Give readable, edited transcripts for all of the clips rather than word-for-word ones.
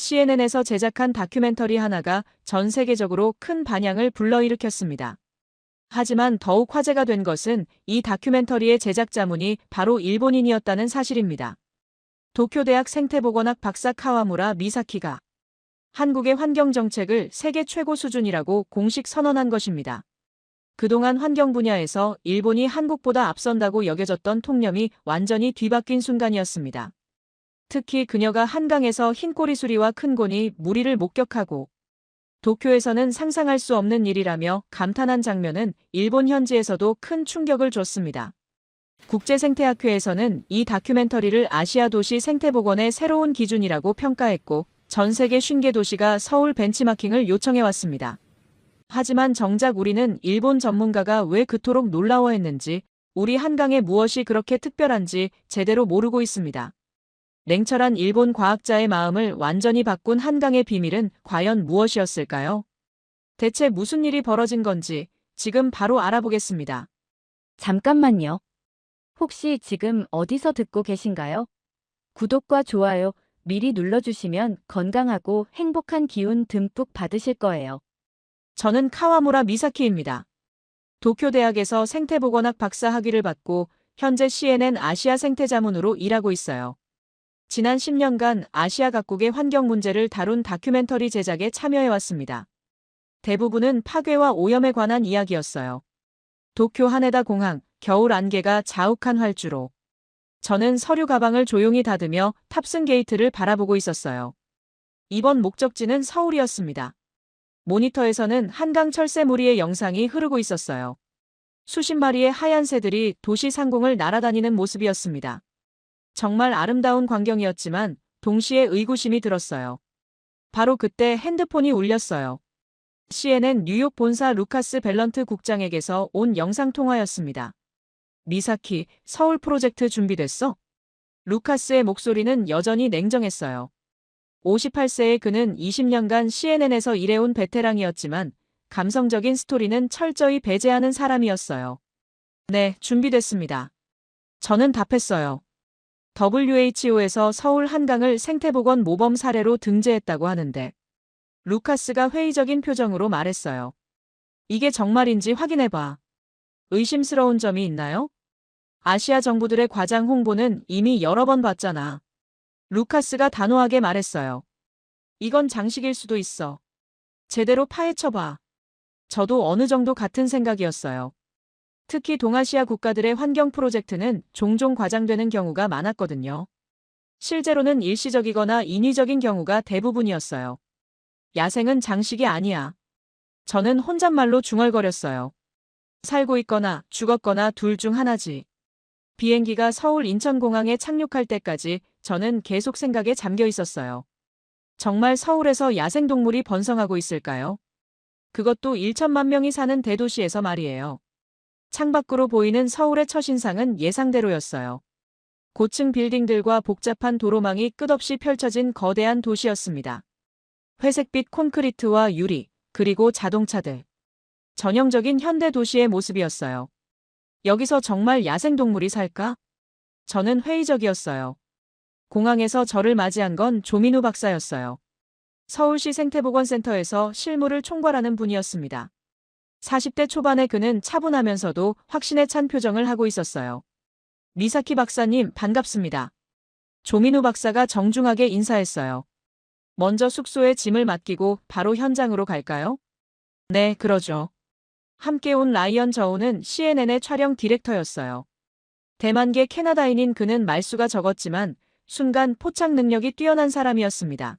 CNN에서 제작한 다큐멘터리 하나가 전 세계적으로 큰 반향을 불러일으켰습니다. 하지만 더욱 화제가 된 것은 이 다큐멘터리의 제작자문이 바로 일본인이었다는 사실입니다. 도쿄대학 생태보건학 박사 카와무라 미사키가 한국의 환경정책을 세계 최고 수준이라고 공식 선언한 것입니다. 그동안 환경 분야에서 일본이 한국보다 앞선다고 여겨졌던 통념이 완전히 뒤바뀐 순간이었습니다. 특히 그녀가 한강에서 흰 꼬리수리와 큰 고니 무리를 목격하고 도쿄에서는 상상할 수 없는 일이라며 감탄한 장면은 일본 현지에서도 큰 충격을 줬습니다. 국제생태학회에서는 이 다큐멘터리를 아시아 도시 생태보건의 새로운 기준이라고 평가했고 전 세계 50개 도시가 서울 벤치마킹을 요청해왔습니다. 하지만 정작 우리는 일본 전문가가 왜 그토록 놀라워했는지, 우리 한강에 무엇이 그렇게 특별한지 제대로 모르고 있습니다. 냉철한 일본 과학자의 마음을 완전히 바꾼 한강의 비밀은 과연 무엇이었을까요? 대체 무슨 일이 벌어진 건지 지금 바로 알아보겠습니다. 잠깐만요. 혹시 지금 어디서 듣고 계신가요? 구독과 좋아요 미리 눌러주시면 건강하고 행복한 기운 듬뿍 받으실 거예요. 저는 카와무라 미사키입니다. 도쿄대학에서 생태보건학 박사 학위를 받고 현재 CNN 아시아 생태자문으로 일하고 있어요. 지난 10년간 아시아 각국의 환경 문제를 다룬 다큐멘터리 제작에 참여해왔습니다. 대부분은 파괴와 오염에 관한 이야기였어요. 도쿄 하네다 공항, 겨울 안개가 자욱한 활주로. 저는 서류 가방을 조용히 닫으며 탑승 게이트를 바라보고 있었어요. 이번 목적지는 서울이었습니다. 모니터에서는 한강 철새 무리의 영상이 흐르고 있었어요. 수십 마리의 하얀 새들이 도시 상공을 날아다니는 모습이었습니다. 정말 아름다운 광경이었지만 동시에 의구심이 들었어요. 바로 그때 핸드폰이 울렸어요. CNN 뉴욕 본사 루카스 벨런트 국장에게서 온 영상통화였습니다. 미사키, 서울 프로젝트 준비됐어? 루카스의 목소리는 여전히 냉정했어요. 58세의 그는 20년간 CNN에서 일해온 베테랑이었지만 감성적인 스토리는 철저히 배제하는 사람이었어요. 네, 준비됐습니다. 저는 답했어요. WHO에서 서울 한강을 생태보건 모범 사례로 등재했다고 하는데 루카스가 회의적인 표정으로 말했어요. 이게 정말인지 확인해봐. 의심스러운 점이 있나요? 아시아 정부들의 과장 홍보는 이미 여러 번 봤잖아. 루카스가 단호하게 말했어요. 이건 장식일 수도 있어. 제대로 파헤쳐봐. 저도 어느 정도 같은 생각이었어요. 특히 동아시아 국가들의 환경 프로젝트는 종종 과장되는 경우가 많았거든요. 실제로는 일시적이거나 인위적인 경우가 대부분이었어요. 야생은 장식이 아니야. 저는 혼잣말로 중얼거렸어요. 살고 있거나 죽었거나 둘 중 하나지. 비행기가 서울 인천공항에 착륙할 때까지 저는 계속 생각에 잠겨 있었어요. 정말 서울에서 야생동물이 번성하고 있을까요? 그것도 1천만 명이 사는 대도시에서 말이에요. 창밖으로 보이는 서울의 첫인상은 예상대로였어요. 고층 빌딩들과 복잡한 도로망이 끝없이 펼쳐진 거대한 도시였습니다. 회색빛 콘크리트와 유리, 그리고 자동차들. 전형적인 현대 도시의 모습이었어요. 여기서 정말 야생동물이 살까? 저는 회의적이었어요. 공항에서 저를 맞이한 건 조민우 박사였어요. 서울시 생태보건센터에서 실무를 총괄하는 분이었습니다. 40대 초반의 그는 차분하면서도 확신에 찬 표정을 하고 있었어요. 미사키 박사님, 반갑습니다. 조민우 박사가 정중하게 인사했어요. 먼저 숙소에 짐을 맡기고 바로 현장으로 갈까요? 네, 그러죠. 함께 온 라이언 저우는 CNN의 촬영 디렉터였어요. 대만계 캐나다인인 그는 말수가 적었지만 순간 포착 능력이 뛰어난 사람이었습니다.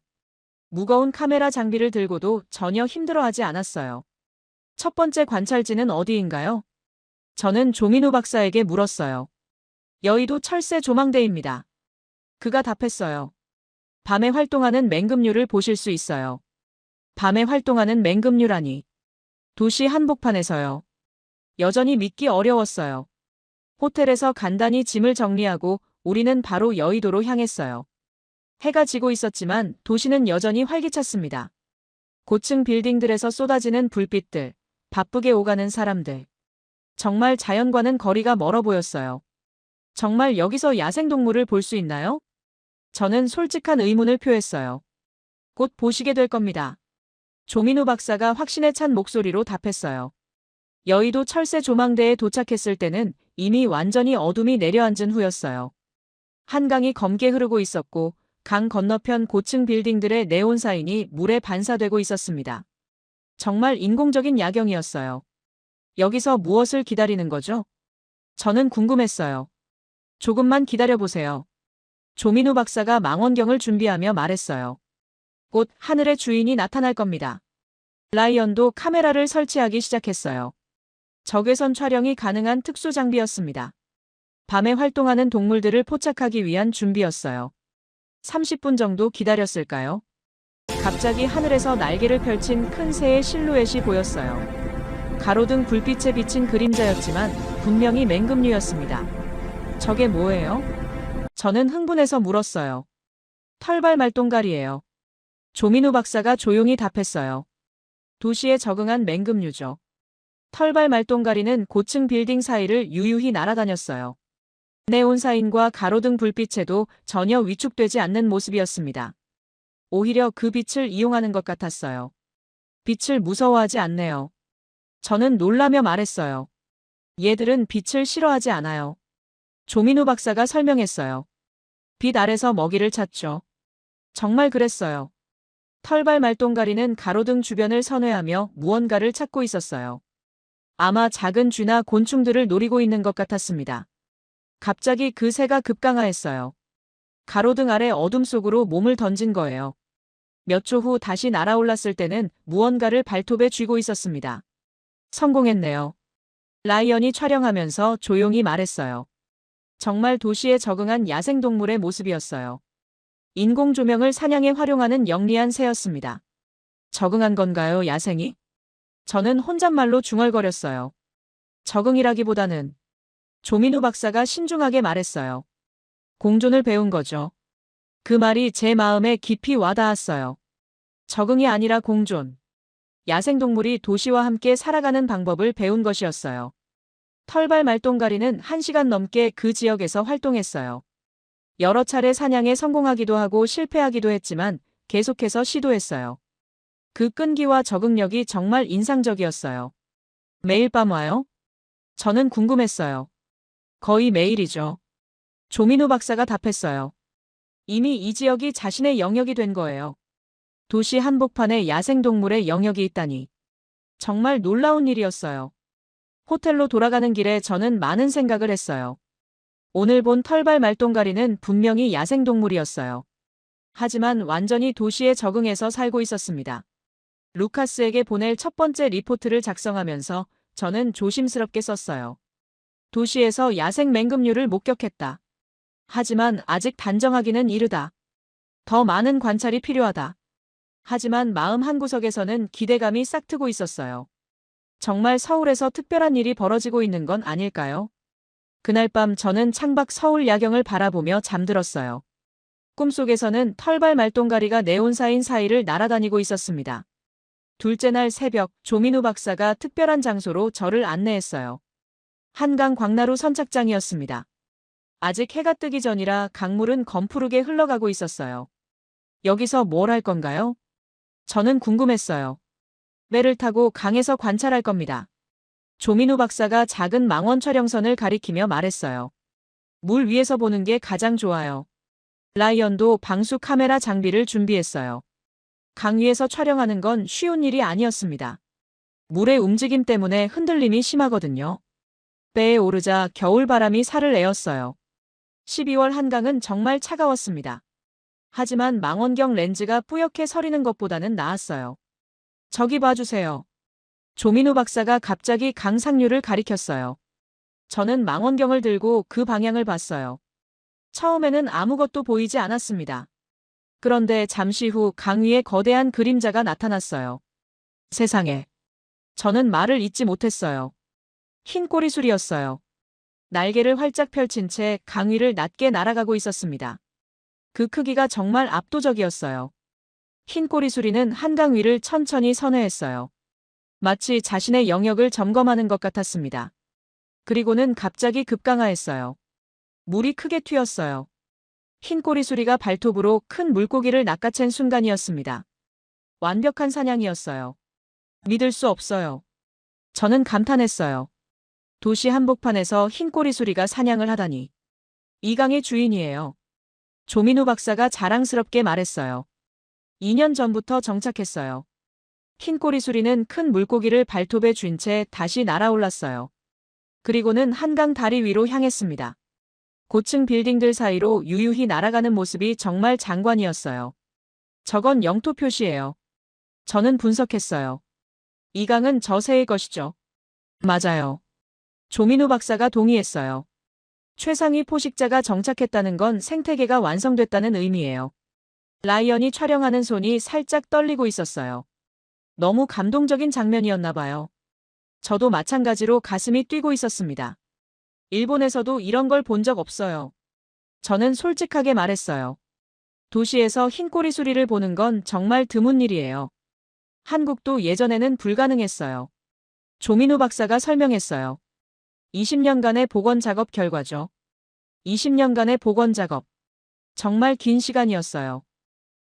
무거운 카메라 장비를 들고도 전혀 힘들어하지 않았어요. 첫 번째 관찰지는 어디인가요? 저는 조민우 박사에게 물었어요. 여의도 철새 조망대입니다. 그가 답했어요. 밤에 활동하는 맹금류를 보실 수 있어요. 밤에 활동하는 맹금류라니. 도시 한복판에서요. 여전히 믿기 어려웠어요. 호텔에서 간단히 짐을 정리하고 우리는 바로 여의도로 향했어요. 해가 지고 있었지만 도시는 여전히 활기찼습니다. 고층 빌딩들에서 쏟아지는 불빛들, 바쁘게 오가는 사람들. 정말 자연과는 거리가 멀어 보였어요. 정말 여기서 야생동물을 볼 수 있나요? 저는 솔직한 의문을 표했어요. 곧 보시게 될 겁니다. 조민우 박사가 확신에 찬 목소리로 답했어요. 여의도 철새 조망대에 도착했을 때는 이미 완전히 어둠이 내려앉은 후였어요. 한강이 검게 흐르고 있었고 강 건너편 고층 빌딩들의 네온 사인이 물에 반사되고 있었습니다. 정말 인공적인 야경이었어요. 여기서 무엇을 기다리는 거죠? 저는 궁금했어요. 조금만 기다려보세요. 조민우 박사가 망원경을 준비하며 말했어요. 곧 하늘의 주인이 나타날 겁니다. 라이언도 카메라를 설치하기 시작했어요. 적외선 촬영이 가능한 특수 장비였습니다. 밤에 활동하는 동물들을 포착하기 위한 준비였어요. 30분 정도 기다렸을까요? 갑자기 하늘에서 날개를 펼친 큰 새의 실루엣이 보였어요. 가로등 불빛에 비친 그림자였지만 분명히 맹금류였습니다. 저게 뭐예요? 저는 흥분해서 물었어요. 털발 말똥갈이에요. 조민우 박사가 조용히 답했어요. 도시에 적응한 맹금류죠. 털발 말똥가리는 고층 빌딩 사이를 유유히 날아다녔어요. 네온 사인과 가로등 불빛에도 전혀 위축되지 않는 모습이었습니다. 오히려 그 빛을 이용하는 것 같았어요. 빛을 무서워하지 않네요. 저는 놀라며 말했어요. 얘들은 빛을 싫어하지 않아요. 조민우 박사가 설명했어요. 빛 아래서 먹이를 찾죠. 정말 그랬어요. 털발 말똥가리는 가로등 주변을 선회하며 무언가를 찾고 있었어요. 아마 작은 쥐나 곤충들을 노리고 있는 것 같았습니다. 갑자기 그 새가 급강하했어요. 가로등 아래 어둠 속으로 몸을 던진 거예요. 몇 초 후 다시 날아올랐을 때는 무언가를 발톱에 쥐고 있었습니다. 성공했네요. 라이언이 촬영하면서 조용히 말했어요. 정말 도시에 적응한 야생동물의 모습이었어요. 인공 조명을 사냥에 활용하는 영리한 새였습니다. 적응한 건가요, 야생이? 저는 혼잣말로 중얼거렸어요. 적응이라기보다는 조민우 박사가 신중하게 말했어요. 공존을 배운 거죠. 그 말이 제 마음에 깊이 와닿았어요. 적응이 아니라 공존. 야생동물이 도시와 함께 살아가는 방법을 배운 것이었어요. 털발 말똥가리는 1시간 넘게 그 지역에서 활동했어요. 여러 차례 사냥에 성공하기도 하고 실패하기도 했지만 계속해서 시도했어요. 그 끈기와 적응력이 정말 인상적이었어요. 매일 밤 와요? 저는 궁금했어요. 거의 매일이죠. 조민우 박사가 답했어요. 이미 이 지역이 자신의 영역이 된 거예요. 도시 한복판에 야생동물의 영역이 있다니. 정말 놀라운 일이었어요. 호텔로 돌아가는 길에 저는 많은 생각을 했어요. 오늘 본 털발 말똥가리는 분명히 야생동물이었어요. 하지만 완전히 도시에 적응해서 살고 있었습니다. 루카스에게 보낼 첫 번째 리포트를 작성하면서 저는 조심스럽게 썼어요. 도시에서 야생 맹금류를 목격했다. 하지만 아직 단정하기는 이르다. 더 많은 관찰이 필요하다. 하지만 마음 한구석에서는 기대감이 싹트고 있었어요. 정말 서울에서 특별한 일이 벌어지고 있는 건 아닐까요? 그날 밤 저는 창밖 서울 야경을 바라보며 잠들었어요. 꿈속에서는 털발 말똥가리가 네온사인 사이를 날아다니고 있었습니다. 둘째 날 새벽 조민우 박사가 특별한 장소로 저를 안내했어요. 한강 광나루 선착장이었습니다. 아직 해가 뜨기 전이라 강물은 검푸르게 흘러가고 있었어요. 여기서 뭘 할 건가요? 저는 궁금했어요. 배를 타고 강에서 관찰할 겁니다. 조민우 박사가 작은 망원 촬영선을 가리키며 말했어요. 물 위에서 보는 게 가장 좋아요. 라이언도 방수 카메라 장비를 준비했어요. 강 위에서 촬영하는 건 쉬운 일이 아니었습니다. 물의 움직임 때문에 흔들림이 심하거든요. 배에 오르자 겨울바람이 살을 에웠어요. 12월 한강은 정말 차가웠습니다. 하지만 망원경 렌즈가 뿌옇게 서리는 것보다는 나았어요. 저기 봐주세요. 조민우 박사가 갑자기 강 상류를 가리켰어요. 저는 망원경을 들고 그 방향을 봤어요. 처음에는 아무것도 보이지 않았습니다. 그런데 잠시 후 강 위에 거대한 그림자가 나타났어요. 세상에. 저는 말을 잇지 못했어요. 흰 꼬리술이었어요. 날개를 활짝 펼친 채 강 위를 낮게 날아가고 있었습니다. 그 크기가 정말 압도적이었어요. 흰 꼬리수리는 한강 위를 천천히 선회했어요. 마치 자신의 영역을 점검하는 것 같았습니다. 그리고는 갑자기 급강하했어요. 물이 크게 튀었어요. 흰 꼬리수리가 발톱으로 큰 물고기를 낚아챈 순간이었습니다. 완벽한 사냥이었어요. 믿을 수 없어요. 저는 감탄했어요. 도시 한복판에서 흰 꼬리수리가 사냥을 하다니. 이 강의 주인이에요. 조민우 박사가 자랑스럽게 말했어요. 2년 전부터 정착했어요. 흰 꼬리수리는 큰 물고기를 발톱에 쥔 채 다시 날아올랐어요. 그리고는 한강 다리 위로 향했습니다. 고층 빌딩들 사이로 유유히 날아가는 모습이 정말 장관이었어요. 저건 영토 표시예요. 저는 분석했어요. 이 강은 저 새의 것이죠. 맞아요. 조민우 박사가 동의했어요. 최상위 포식자가 정착했다는 건 생태계가 완성됐다는 의미예요. 라이언이 촬영하는 손이 살짝 떨리고 있었어요. 너무 감동적인 장면이었나 봐요. 저도 마찬가지로 가슴이 뛰고 있었습니다. 일본에서도 이런 걸 본 적 없어요. 저는 솔직하게 말했어요. 도시에서 흰 꼬리수리를 보는 건 정말 드문 일이에요. 한국도 예전에는 불가능했어요. 조민우 박사가 설명했어요. 20년간의 복원 작업 결과죠. 20년간의 복원 작업. 정말 긴 시간이었어요.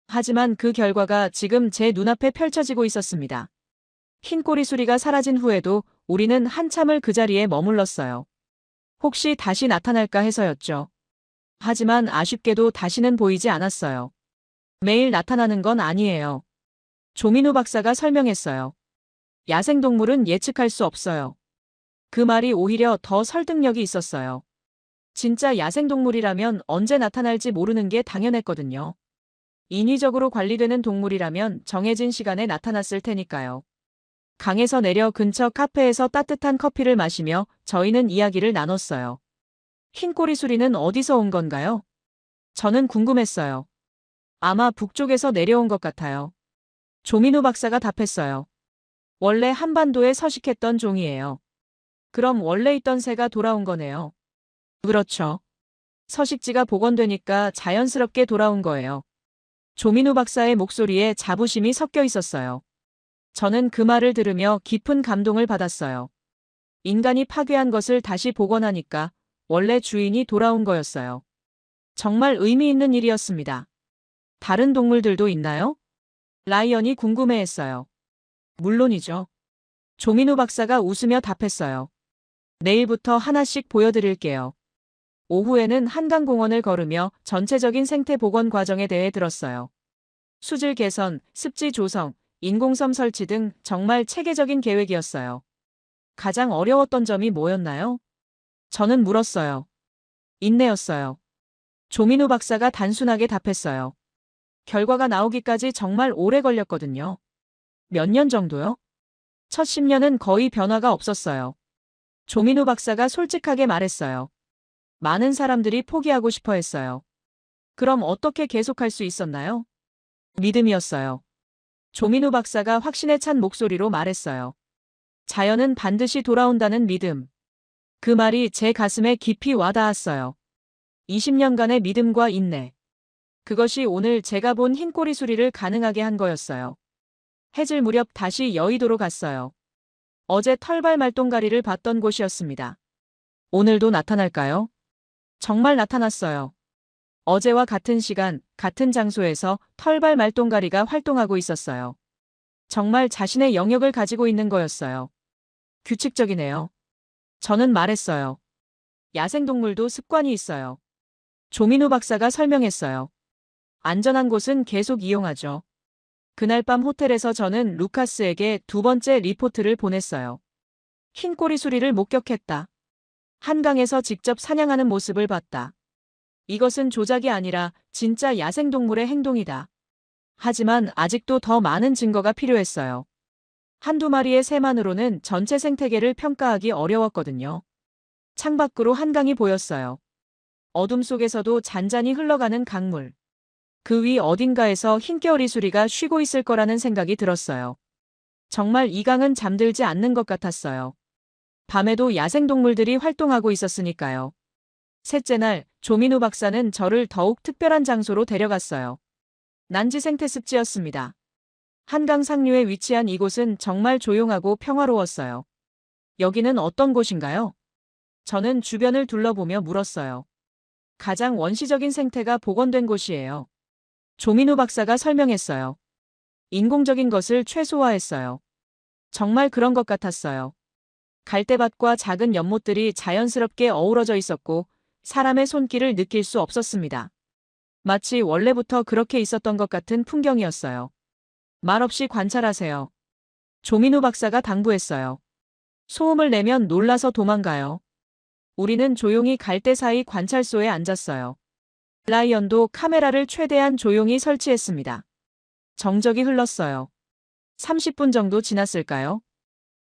하지만 그 결과가 지금 제 눈앞에 펼쳐지고 있었습니다. 흰 꼬리수리가 사라진 후에도 우리는 한참을 그 자리에 머물렀어요. 혹시 다시 나타날까 해서였죠. 하지만 아쉽게도 다시는 보이지 않았어요. 매일 나타나는 건 아니에요. 조민우 박사가 설명했어요. 야생동물은 예측할 수 없어요. 그 말이 오히려 더 설득력이 있었어요. 진짜 야생동물이라면 언제 나타날지 모르는 게 당연했거든요. 인위적으로 관리되는 동물이라면 정해진 시간에 나타났을 테니까요. 강에서 내려 근처 카페에서 따뜻한 커피를 마시며 저희는 이야기를 나눴어요. 흰 꼬리수리는 어디서 온 건가요? 저는 궁금했어요. 아마 북쪽에서 내려온 것 같아요. 조민우 박사가 답했어요. 원래 한반도에 서식했던 종이에요. 그럼 원래 있던 새가 돌아온 거네요. 그렇죠. 서식지가 복원되니까 자연스럽게 돌아온 거예요. 조민우 박사의 목소리에 자부심이 섞여 있었어요. 저는 그 말을 들으며 깊은 감동을 받았어요. 인간이 파괴한 것을 다시 복원하니까 원래 주인이 돌아온 거였어요. 정말 의미 있는 일이었습니다. 다른 동물들도 있나요? 라이언이 궁금해했어요. 물론이죠. 조민우 박사가 웃으며 답했어요. 내일부터 하나씩 보여드릴게요. 오후에는 한강공원을 걸으며 전체적인 생태 복원 과정에 대해 들었어요. 수질 개선, 습지 조성, 인공섬 설치 등 정말 체계적인 계획이었어요. 가장 어려웠던 점이 뭐였나요? 저는 물었어요. 인내였어요. 조민우 박사가 단순하게 답했어요. 결과가 나오기까지 정말 오래 걸렸거든요. 몇 년 정도요? 첫 10년은 거의 변화가 없었어요. 조민우 박사가 솔직하게 말했어요. 많은 사람들이 포기하고 싶어 했어요. 그럼 어떻게 계속할 수 있었나요? 믿음이었어요. 조민우 박사가 확신에 찬 목소리로 말했어요. 자연은 반드시 돌아온다는 믿음. 그 말이 제 가슴에 깊이 와닿았어요. 20년간의 믿음과 인내. 그것이 오늘 제가 본 흰 꼬리수리를 가능하게 한 거였어요. 해질 무렵 다시 여의도로 갔어요. 어제 털발 말똥가리를 봤던 곳이었습니다. 오늘도 나타날까요? 정말 나타났어요. 어제와 같은 시간, 같은 장소에서 털발 말똥가리가 활동하고 있었어요. 정말 자신의 영역을 가지고 있는 거였어요. 규칙적이네요. 저는 말했어요. 야생동물도 습관이 있어요. 조민우 박사가 설명했어요. 안전한 곳은 계속 이용하죠. 그날 밤 호텔에서 저는 루카스에게 두 번째 리포트를 보냈어요. 흰 꼬리수리를 목격했다. 한강에서 직접 사냥하는 모습을 봤다. 이것은 조작이 아니라 진짜 야생동물의 행동이다. 하지만 아직도 더 많은 증거가 필요했어요. 한두 마리의 새만으로는 전체 생태계를 평가하기 어려웠거든요. 창밖으로 한강이 보였어요. 어둠 속에서도 잔잔히 흘러가는 강물. 그 위 어딘가에서 흰꼬리수리가 쉬고 있을 거라는 생각이 들었어요. 정말 이 강은 잠들지 않는 것 같았어요. 밤에도 야생동물들이 활동하고 있었으니까요. 셋째 날, 조민우 박사는 저를 더욱 특별한 장소로 데려갔어요. 난지 생태습지였습니다. 한강 상류에 위치한 이곳은 정말 조용하고 평화로웠어요. 여기는 어떤 곳인가요? 저는 주변을 둘러보며 물었어요. 가장 원시적인 생태가 복원된 곳이에요. 조민우 박사가 설명했어요. 인공적인 것을 최소화했어요. 정말 그런 것 같았어요. 갈대밭과 작은 연못들이 자연스럽게 어우러져 있었고 사람의 손길을 느낄 수 없었습니다. 마치 원래부터 그렇게 있었던 것 같은 풍경이었어요. 말없이 관찰하세요. 조민우 박사가 당부했어요. 소음을 내면 놀라서 도망가요. 우리는 조용히 갈대 사이 관찰소에 앉았어요. 라이언도 카메라를 최대한 조용히 설치했습니다. 정적이 흘렀어요. 30분 정도 지났을까요?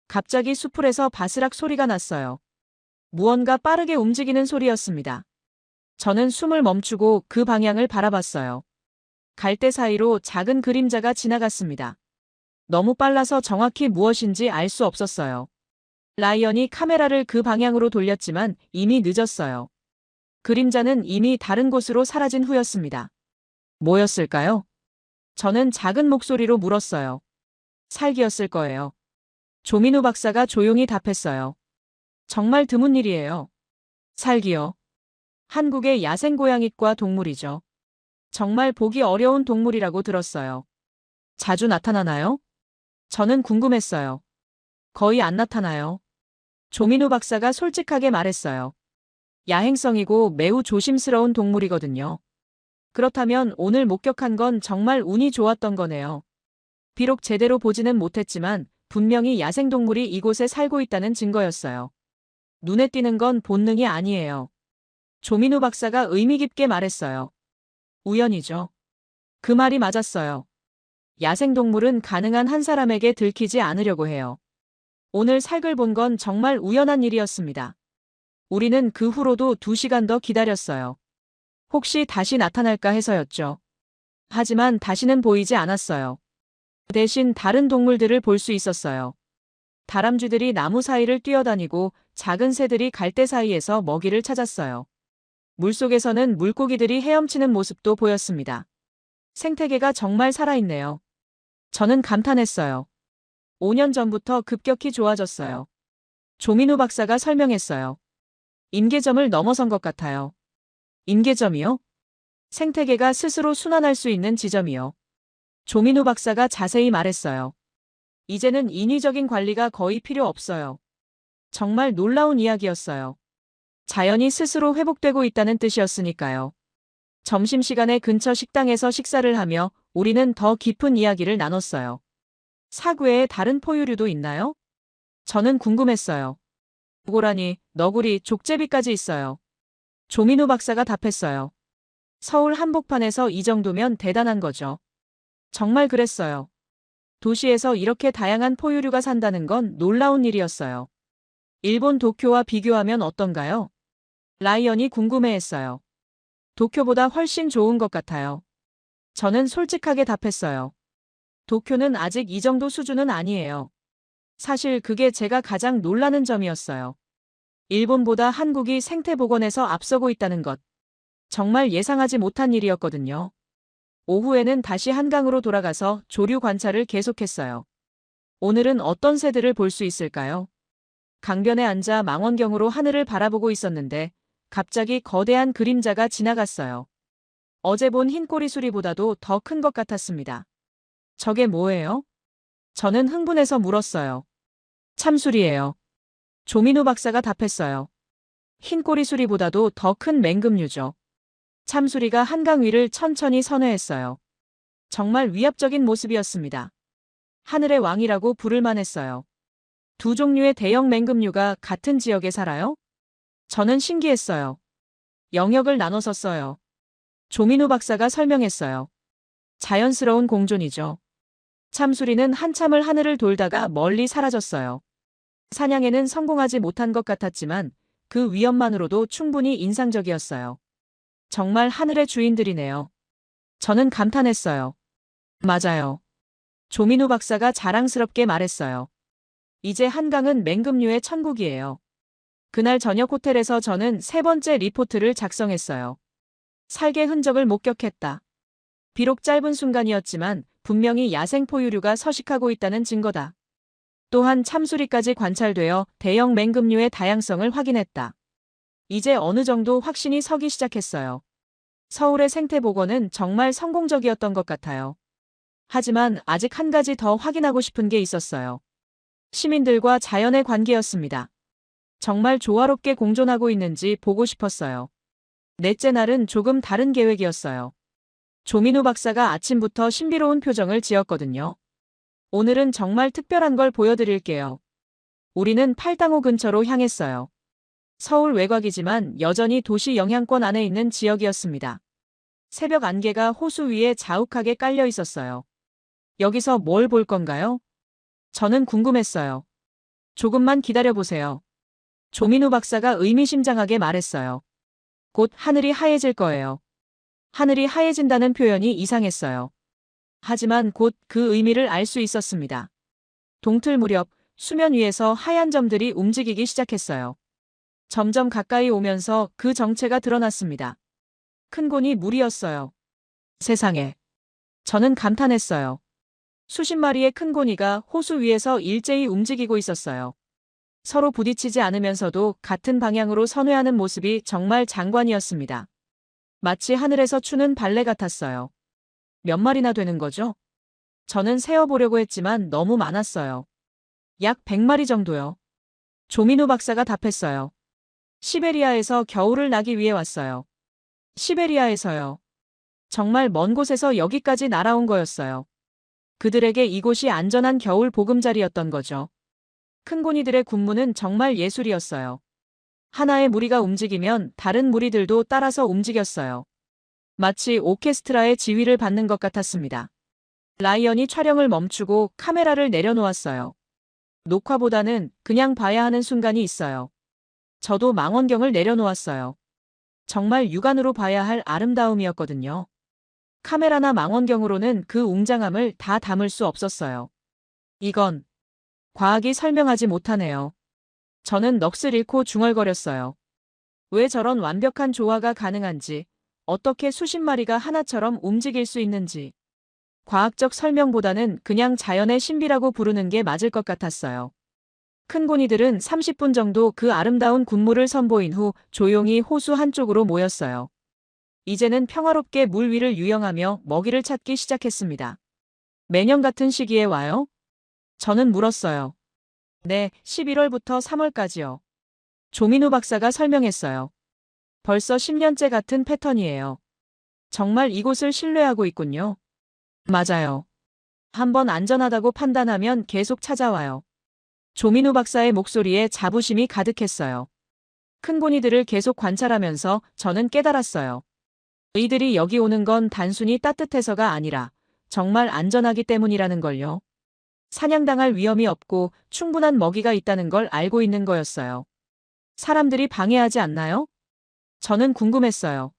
갑자기 수풀에서 바스락 소리가 났어요. 무언가 빠르게 움직이는 소리였습니다. 저는 숨을 멈추고 그 방향을 바라봤어요. 갈대 사이로 작은 그림자가 지나갔습니다. 너무 빨라서 정확히 무엇인지 알 수 없었어요. 라이언이 카메라를 그 방향으로 돌렸지만 이미 늦었어요. 그림자는 이미 다른 곳으로 사라진 후였습니다. 뭐였을까요? 저는 작은 목소리로 물었어요. 살기였을 거예요. 조민우 박사가 조용히 답했어요. 정말 드문 일이에요. 살기요. 한국의 야생 고양이과 동물이죠. 정말 보기 어려운 동물이라고 들었어요. 자주 나타나나요? 저는 궁금했어요. 거의 안 나타나요. 조민우 박사가 솔직하게 말했어요. 야행성이고 매우 조심스러운 동물이거든요. 그렇다면 오늘 목격한 건 정말 운이 좋았던 거네요. 비록 제대로 보지는 못했지만 분명히 야생동물이 이곳에 살고 있다는 증거였어요. 눈에 띄는 건 본능이 아니에요. 조민우 박사가 의미 깊게 말했어요. 우연이죠. 그 말이 맞았어요. 야생동물은 가능한 한 사람에게 들키지 않으려고 해요. 오늘 살걸 본 건 정말 우연한 일이었습니다. 우리는 그 후로도 2시간 더 기다렸어요. 혹시 다시 나타날까 해서였죠. 하지만 다시는 보이지 않았어요. 대신 다른 동물들을 볼 수 있었어요. 다람쥐들이 나무 사이를 뛰어다니고 작은 새들이 갈대 사이에서 먹이를 찾았어요. 물속에서는 물고기들이 헤엄치는 모습도 보였습니다. 생태계가 정말 살아있네요. 저는 감탄했어요. 5년 전부터 급격히 좋아졌어요. 조민우 박사가 설명했어요. 임계점을 넘어선 것 같아요. 임계점이요? 생태계가 스스로 순환할 수 있는 지점이요. 조민우 박사가 자세히 말했어요. 이제는 인위적인 관리가 거의 필요 없어요. 정말 놀라운 이야기였어요. 자연이 스스로 회복되고 있다는 뜻이었으니까요. 점심시간에 근처 식당에서 식사를 하며 우리는 더 깊은 이야기를 나눴어요. 사구 외에 다른 포유류도 있나요? 저는 궁금했어요. 고라니, 너구리, 족제비까지 있어요. 조민우 박사가 답했어요. 서울 한복판에서 이 정도면 대단한 거죠. 정말 그랬어요. 도시에서 이렇게 다양한 포유류가 산다는 건 놀라운 일이었어요. 일본 도쿄와 비교하면 어떤가요? 라이언이 궁금해했어요. 도쿄보다 훨씬 좋은 것 같아요. 저는 솔직하게 답했어요. 도쿄는 아직 이 정도 수준은 아니에요. 사실 그게 제가 가장 놀라는 점이었어요. 일본보다 한국이 생태복원에서 앞서고 있다는 것. 정말 예상하지 못한 일이었거든요. 오후에는 다시 한강으로 돌아가서 조류 관찰을 계속했어요. 오늘은 어떤 새들을 볼 수 있을까요? 강변에 앉아 망원경으로 하늘을 바라보고 있었는데 갑자기 거대한 그림자가 지나갔어요. 어제 본 흰꼬리수리보다도 더 큰 것 같았습니다. 저게 뭐예요? 저는 흥분해서 물었어요. 참수리예요. 조민우 박사가 답했어요. 흰꼬리수리보다도 더 큰 맹금류죠. 참수리가 한강 위를 천천히 선회했어요. 정말 위압적인 모습이었습니다. 하늘의 왕이라고 부를 만했어요. 2종류의 대형 맹금류가 같은 지역에 살아요? 저는 신기했어요. 영역을 나눠서 써요. 조민우 박사가 설명했어요. 자연스러운 공존이죠. 참수리는 한참을 하늘을 돌다가 멀리 사라졌어요. 사냥에는 성공하지 못한 것 같았지만 그 위험만으로도 충분히 인상적이었어요. 정말 하늘의 주인들이네요. 저는 감탄했어요. 맞아요. 조민우 박사가 자랑스럽게 말했어요. 이제 한강은 맹금류의 천국이에요. 그날 저녁 호텔에서 저는 3번째 리포트를 작성했어요. 살개 흔적을 목격했다. 비록 짧은 순간이었지만 분명히 야생 포유류가 서식하고 있다는 증거다. 또한 참수리까지 관찰되어 대형 맹금류의 다양성을 확인했다. 이제 어느 정도 확신이 서기 시작했어요. 서울의 생태복원은 정말 성공적이었던 것 같아요. 하지만 아직 한 가지 더 확인하고 싶은 게 있었어요. 시민들과 자연의 관계였습니다. 정말 조화롭게 공존하고 있는지 보고 싶었어요. 넷째 날은 조금 다른 계획이었어요. 조민우 박사가 아침부터 신비로운 표정을 지었거든요. 오늘은 정말 특별한 걸 보여드릴게요. 우리는 팔당호 근처로 향했어요. 서울 외곽이지만 여전히 도시 영향권 안에 있는 지역이었습니다. 새벽 안개가 호수 위에 자욱하게 깔려 있었어요. 여기서 뭘 볼 건가요? 저는 궁금했어요. 조금만 기다려보세요. 조민우 박사가 의미심장하게 말했어요. 곧 하늘이 하얘질 거예요. 하늘이 하얘진다는 표현이 이상했어요. 하지만 곧 그 의미를 알 수 있었습니다. 동틀 무렵 수면 위에서 하얀 점들이 움직이기 시작했어요. 점점 가까이 오면서 그 정체가 드러났습니다. 큰 곤이 물이었어요. 세상에. 저는 감탄했어요. 수십 마리의 큰 고니가 호수 위에서 일제히 움직이고 있었어요. 서로 부딪히지 않으면서도 같은 방향으로 선회하는 모습이 정말 장관이었습니다. 마치 하늘에서 추는 발레 같았어요. 몇 마리나 되는 거죠? 저는 세어보려고 했지만 너무 많았어요. 약 100마리 정도요. 조민우 박사가 답했어요. 시베리아에서 겨울을 나기 위해 왔어요. 시베리아에서요. 정말 먼 곳에서 여기까지 날아온 거였어요. 그들에게 이곳이 안전한 겨울 보금자리였던 거죠. 큰 고니들의 군무는 정말 예술이었어요. 하나의 무리가 움직이면 다른 무리들도 따라서 움직였어요. 마치 오케스트라의 지휘를 받는 것 같았습니다. 라이언이 촬영을 멈추고 카메라를 내려놓았어요. 녹화보다는 그냥 봐야 하는 순간이 있어요. 저도 망원경을 내려놓았어요. 정말 육안으로 봐야 할 아름다움이었거든요. 카메라나 망원경으로는 그 웅장함을 다 담을 수 없었어요. 이건 과학이 설명하지 못하네요. 저는 넋을 잃고 중얼거렸어요. 왜 저런 완벽한 조화가 가능한지, 어떻게 수십 마리가 하나처럼 움직일 수 있는지. 과학적 설명보다는 그냥 자연의 신비라고 부르는 게 맞을 것 같았어요. 큰 고니들은 30분 정도 그 아름다운 군무를 선보인 후 조용히 호수 한쪽으로 모였어요. 이제는 평화롭게 물 위를 유영하며 먹이를 찾기 시작했습니다. 매년 같은 시기에 와요? 저는 물었어요. 네, 11월부터 3월까지요. 조민우 박사가 설명했어요. 벌써 10년째 같은 패턴이에요. 정말 이곳을 신뢰하고 있군요. 맞아요. 한번 안전하다고 판단하면 계속 찾아와요. 조민우 박사의 목소리에 자부심이 가득했어요. 큰 고니들을 계속 관찰하면서 저는 깨달았어요. 이들이 여기 오는 건 단순히 따뜻해서가 아니라 정말 안전하기 때문이라는 걸요. 사냥당할 위험이 없고 충분한 먹이가 있다는 걸 알고 있는 거였어요. 사람들이 방해하지 않나요? 저는 궁금했어요.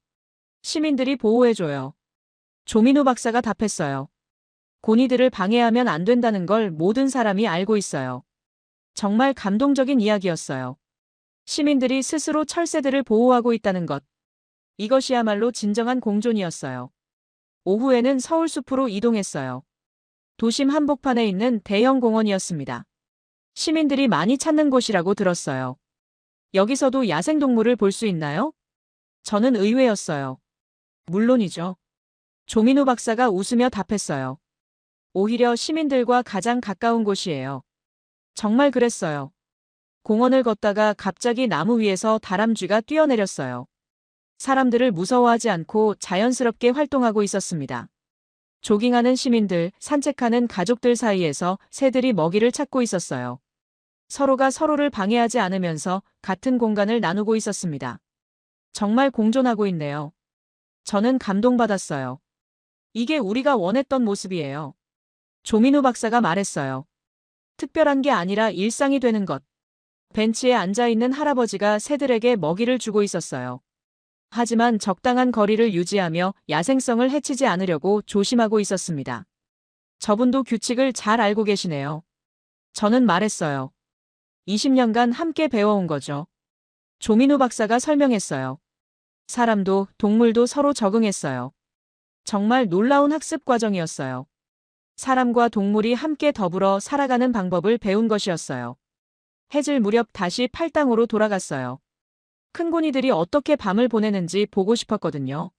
시민들이 보호해줘요. 조민우 박사가 답했어요. 고니들을 방해하면 안 된다는 걸 모든 사람이 알고 있어요. 정말 감동적인 이야기였어요. 시민들이 스스로 철새들을 보호하고 있다는 것. 이것이야말로 진정한 공존이었어요. 오후에는 서울숲으로 이동했어요. 도심 한복판에 있는 대형 공원이었습니다. 시민들이 많이 찾는 곳이라고 들었어요. 여기서도 야생동물을 볼 수 있나요? 저는 의외였어요. 물론이죠. 조민우 박사가 웃으며 답했어요. 오히려 시민들과 가장 가까운 곳이에요. 정말 그랬어요. 공원을 걷다가 갑자기 나무 위에서 다람쥐가 뛰어내렸어요. 사람들을 무서워하지 않고 자연스럽게 활동하고 있었습니다. 조깅하는 시민들, 산책하는 가족들 사이에서 새들이 먹이를 찾고 있었어요. 서로가 서로를 방해하지 않으면서 같은 공간을 나누고 있었습니다. 정말 공존하고 있네요. 저는 감동받았어요. 이게 우리가 원했던 모습이에요. 조민우 박사가 말했어요. 특별한 게 아니라 일상이 되는 것. 벤치에 앉아있는 할아버지가 새들에게 먹이를 주고 있었어요. 하지만 적당한 거리를 유지하며 야생성을 해치지 않으려고 조심하고 있었습니다. 저분도 규칙을 잘 알고 계시네요. 저는 말했어요. 20년간 함께 배워온 거죠. 조민우 박사가 설명했어요. 사람도 동물도 서로 적응했어요. 정말 놀라운 학습 과정이었어요. 사람과 동물이 함께 더불어 살아가는 방법을 배운 것이었어요. 해질 무렵 다시 팔당으로 돌아갔어요. 큰 고니들이 어떻게 밤을 보내는지 보고 싶었거든요.